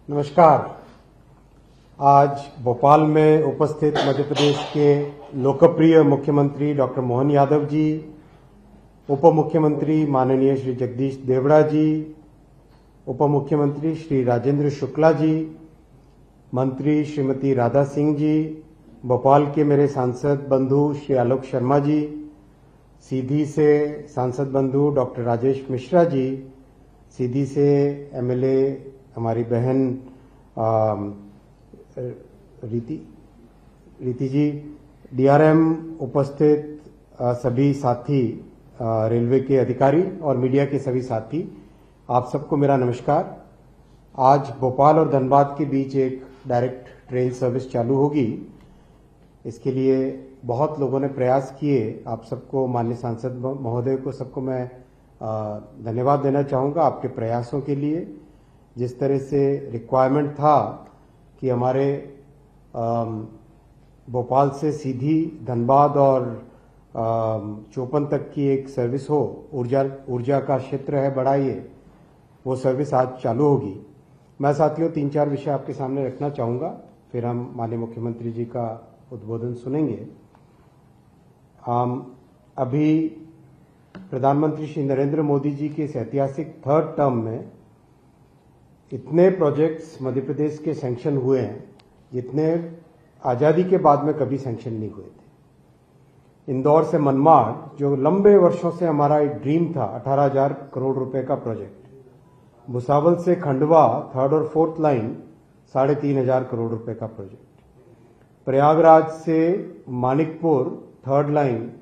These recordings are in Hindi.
नमस्कार। आज भोपाल में उपस्थित मध्य प्रदेश के लोकप्रिय मुख्यमंत्री डॉक्टर मोहन यादव जी, उप मुख्यमंत्री माननीय श्री जगदीश देवड़ा जी, उप मुख्यमंत्री श्री राजेंद्र शुक्ला जी, मंत्री श्रीमती राधा सिंह जी, भोपाल के मेरे सांसद बंधु श्री आलोक शर्मा जी, सीधी से सांसद बंधु डॉक्टर राजेश मिश्रा जी, सीधी से एमएलए हमारी बहन रीति जी, डीआरएम उपस्थित सभी साथी, रेलवे के अधिकारी और मीडिया के सभी साथी, आप सबको मेरा नमस्कार। आज भोपाल और धनबाद के बीच एक डायरेक्ट ट्रेन सर्विस चालू होगी। इसके लिए बहुत लोगों ने प्रयास किए। आप सबको, माननीय सांसद महोदय को, सबको मैं धन्यवाद देना चाहूँगा आपके प्रयासों के लिए। जिस तरह से रिक्वायरमेंट था कि हमारे भोपाल से सीधी धनबाद और चोपन तक की एक सर्विस हो, ऊर्जा का क्षेत्र है बड़ा, ये वो सर्विस आज चालू होगी। मैं साथियों 3-4 विषय आपके सामने रखना चाहूँगा, फिर हम माननीय मुख्यमंत्री जी का उद्बोधन सुनेंगे। अभी प्रधानमंत्री श्री नरेंद्र मोदी जी के इस ऐतिहासिक 3rd टर्म में इतने प्रोजेक्ट्स मध्य प्रदेश के सैंक्शन हुए हैं जितने आज़ादी के बाद में कभी सैंक्शन नहीं हुए थे। इंदौर से मनमाड़, जो लंबे वर्षों से हमारा एक ड्रीम था, 18,000 करोड़ रुपए का प्रोजेक्ट। भुसावल से खंडवा 3rd और 4th लाइन 3,500 करोड़ रुपए का प्रोजेक्ट। प्रयागराज से मानिकपुर 3rd लाइन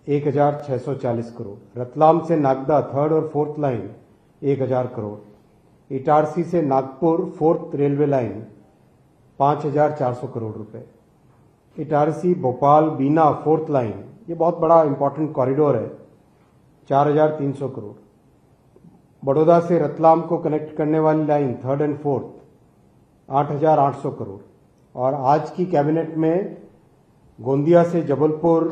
1,640 करोड़। रतलाम से नागदा 3rd और 4th लाइन 1,000 करोड़। इटारसी से Nagpur 4th railway line 5,400 crore रुपए। इटारसी भोपाल बीना 4th लाइन, ये बहुत बड़ा इंपॉर्टेंट कॉरिडोर है, 4,300 करोड़। बड़ौदा से रतलाम को कनेक्ट करने वाली line 3rd and 4th 8,800 crore. और आज की कैबिनेट में गोंदिया से जबलपुर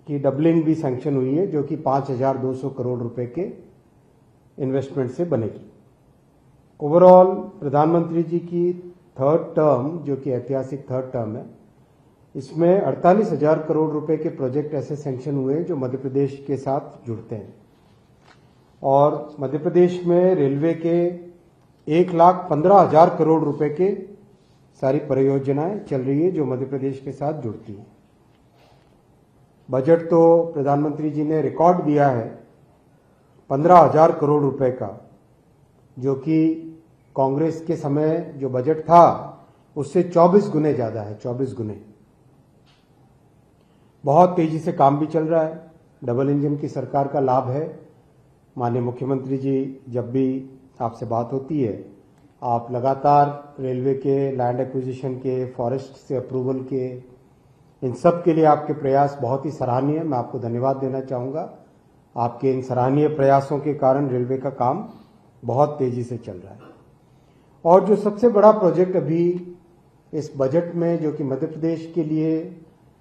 की डबलिंग भी सैंक्शन हुई है, जो कि 5,200 करोड़ रुपए के इन्वेस्टमेंट से बनेगी। ओवरऑल प्रधानमंत्री जी की 3rd टर्म, जो कि ऐतिहासिक 3rd टर्म है, इसमें 48,000 करोड़ रुपए के प्रोजेक्ट ऐसे सैंक्शन हुए जो मध्य प्रदेश के साथ जुड़ते हैं। और मध्य प्रदेश में रेलवे के 1,15,000 करोड़ रुपए के सारी परियोजनाएं चल रही है जो मध्य प्रदेश के साथ जुड़ती हैं। बजट तो प्रधानमंत्री जी ने रिकॉर्ड दिया है 15,000 करोड़ रुपए का, जो कि कांग्रेस के समय जो बजट था उससे 24 गुने ज्यादा है, 24 गुने। बहुत तेजी से काम भी चल रहा है। डबल इंजन की सरकार का लाभ है। माननीय मुख्यमंत्री जी, जब भी आपसे बात होती है, आप लगातार रेलवे के लैंड एक्विजिशन के, फॉरेस्ट से अप्रूवल के, इन सब के लिए आपके प्रयास बहुत ही सराहनीय है। मैं आपको धन्यवाद देना चाहूँगा। आपके इन सराहनीय प्रयासों के कारण रेलवे का काम बहुत तेजी से चल रहा है। और जो सबसे बड़ा प्रोजेक्ट अभी इस बजट में, जो कि मध्य प्रदेश के लिए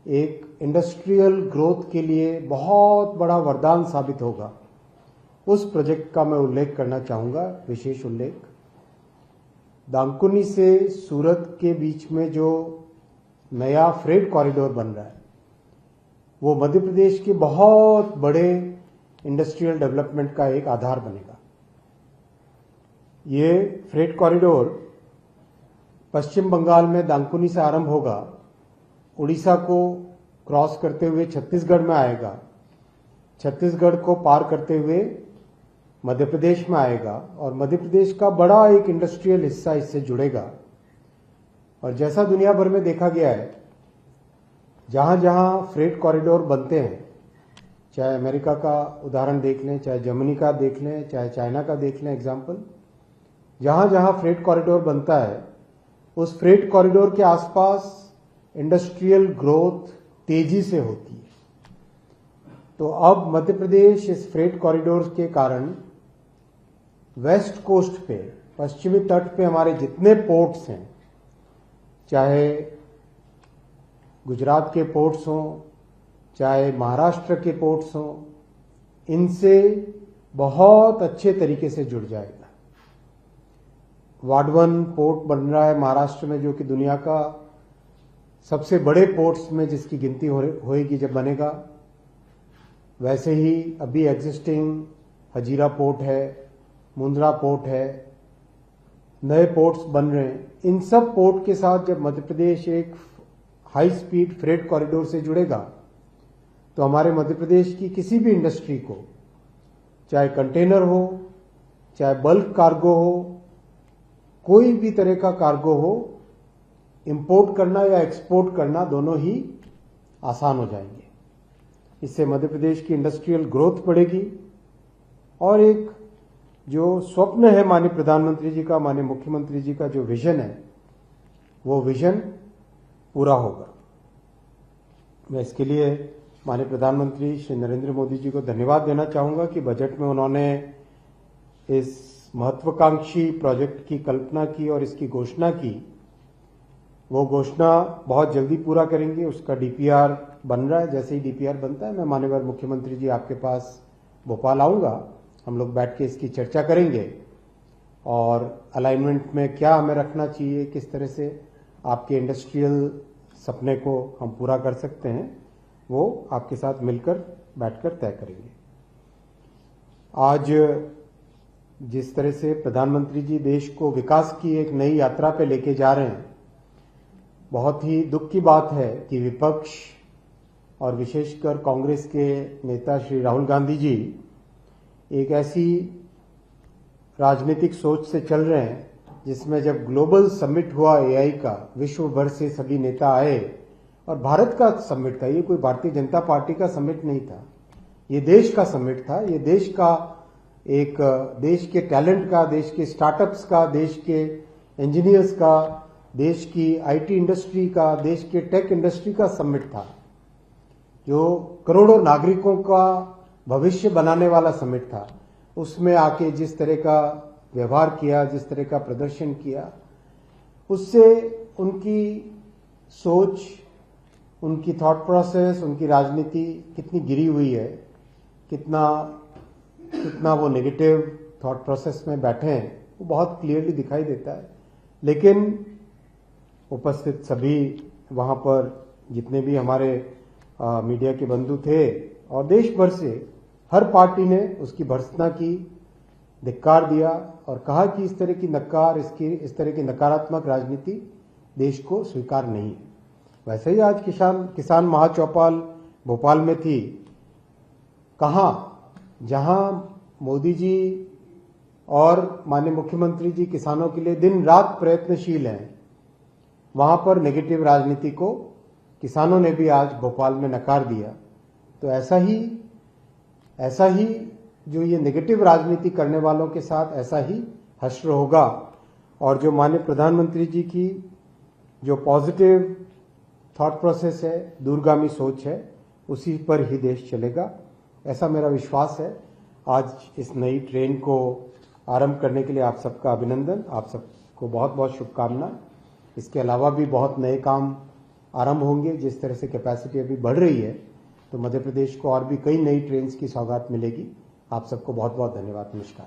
एक इंडस्ट्रियल ग्रोथ के लिए बहुत बड़ा वरदान साबित होगा, उस प्रोजेक्ट का मैं उल्लेख करना चाहूँगा, विशेष उल्लेख। दांकुनी से सूरत के बीच में जो नया फ्रेट कॉरिडोर बन रहा है, वो मध्य प्रदेश के बहुत बड़े इंडस्ट्रियल डेवलपमेंट का एक आधार बनेगा। ये फ्रेट कॉरिडोर पश्चिम बंगाल में दांकुनी से आरंभ होगा, उड़ीसा को क्रॉस करते हुए छत्तीसगढ़ में आएगा, छत्तीसगढ़ को पार करते हुए मध्य प्रदेश में आएगा, और मध्य प्रदेश का बड़ा एक इंडस्ट्रियल हिस्सा इससे जुड़ेगा। और जैसा दुनिया भर में देखा गया है, जहां जहां फ्रेट कॉरिडोर बनते हैं, चाहे अमेरिका का उदाहरण देख लें, चाहे जर्मनी का देख लें, चाहे चाइना का देख लें एग्जाम्पल, जहां जहां फ्रेट कॉरिडोर बनता है, उस फ्रेट कॉरिडोर के आसपास इंडस्ट्रियल ग्रोथ तेजी से होती है। तो अब मध्य प्रदेश इस फ्रेट कॉरिडोर के कारण वेस्ट कोस्ट पे, पश्चिमी तट पे हमारे जितने पोर्ट्स हैं, चाहे गुजरात के पोर्ट्स हों, चाहे महाराष्ट्र के पोर्ट्स हों, इनसे बहुत अच्छे तरीके से जुड़ जाएगा। वाडवन पोर्ट बन रहा है महाराष्ट्र में, जो कि दुनिया का सबसे बड़े पोर्ट्स में जिसकी गिनती होएगी जब बनेगा। वैसे ही अभी एग्जिस्टिंग हजीरा पोर्ट है, मुंद्रा पोर्ट है, नए पोर्ट्स बन रहे हैं। इन सब पोर्ट के साथ जब मध्य प्रदेश एक हाई स्पीड फ्रेट कॉरिडोर से जुड़ेगा तो हमारे मध्य प्रदेश की किसी भी इंडस्ट्री को, चाहे कंटेनर हो, चाहे बल्क कार्गो हो, कोई भी तरह का कार्गो हो, इंपोर्ट करना या एक्सपोर्ट करना दोनों ही आसान हो जाएंगे। इससे मध्य प्रदेश की इंडस्ट्रियल ग्रोथ बढ़ेगी और एक जो स्वप्न है माननीय प्रधानमंत्री जी का, माननीय मुख्यमंत्री जी का जो विजन है, वो विजन पूरा होगा। मैं इसके लिए माननीय प्रधानमंत्री श्री नरेंद्र मोदी जी को धन्यवाद देना चाहूंगा कि बजट में उन्होंने इस महत्वाकांक्षी प्रोजेक्ट की कल्पना की और इसकी घोषणा की। वो घोषणा बहुत जल्दी पूरा करेंगे। उसका डीपीआर बन रहा है। जैसे ही डीपीआर बनता है मैं माननीय मुख्यमंत्री जी आपके पास भोपाल आऊंगा, हम लोग बैठ के इसकी चर्चा करेंगे और अलाइनमेंट में क्या हमें रखना चाहिए, किस तरह से आपके इंडस्ट्रियल सपने को हम पूरा कर सकते हैं, वो आपके साथ मिलकर बैठकर तय करेंगे। आज जिस तरह से प्रधानमंत्री जी देश को विकास की एक नई यात्रा पे लेके जा रहे हैं, बहुत ही दुख की बात है कि विपक्ष और विशेषकर कांग्रेस के नेता श्री राहुल गांधी जी एक ऐसी राजनीतिक सोच से चल रहे हैं जिसमें जब ग्लोबल समिट हुआ एआई का, विश्व भर से सभी नेता आए और भारत का समिट था, ये कोई भारतीय जनता पार्टी का समिट नहीं था, ये देश का समिट था। ये देश का एक, देश के टैलेंट का, देश के स्टार्टअप्स का, देश के इंजीनियर्स का, देश की आईटी इंडस्ट्री का, देश के टेक इंडस्ट्री का समिट था, जो करोड़ों नागरिकों का भविष्य बनाने वाला समिट था। उसमें आके जिस तरह का व्यवहार किया, जिस तरह का प्रदर्शन किया, उससे उनकी सोच, उनकी थॉट प्रोसेस, उनकी राजनीति कितनी गिरी हुई है, कितना वो नेगेटिव थॉट प्रोसेस में बैठे हैं, वो बहुत क्लियरली दिखाई देता है। लेकिन उपस्थित सभी वहां पर जितने भी हमारे मीडिया के बंधु थे और देश भर से हर पार्टी ने उसकी भर्त्सना की, धिक्कार दिया और कहा कि इस तरह की नकारात्मक राजनीति देश को स्वीकार नहीं है। वैसे ही आज किसान महाचौपाल भोपाल में थी। कहां, जहां मोदी जी और माननीय मुख्यमंत्री जी किसानों के लिए दिन रात प्रयत्नशील हैं, वहां पर नेगेटिव राजनीति को किसानों ने भी आज भोपाल में नकार दिया। तो ऐसा ही जो ये नेगेटिव राजनीति करने वालों के साथ ऐसा ही हश्र होगा और जो माननीय प्रधानमंत्री जी की जो पॉजिटिव थॉट प्रोसेस है, दूरगामी सोच है, उसी पर ही देश चलेगा, ऐसा मेरा विश्वास है। आज इस नई ट्रेन को आरंभ करने के लिए आप सबका अभिनंदन, आप सबको बहुत बहुत शुभकामनाएं। इसके अलावा भी बहुत नए काम आरंभ होंगे। जिस तरह से कैपेसिटी अभी बढ़ रही है तो मध्य प्रदेश को और भी कई नई ट्रेन्स की सौगात मिलेगी। आप सबको बहुत बहुत धन्यवाद। नमस्कार।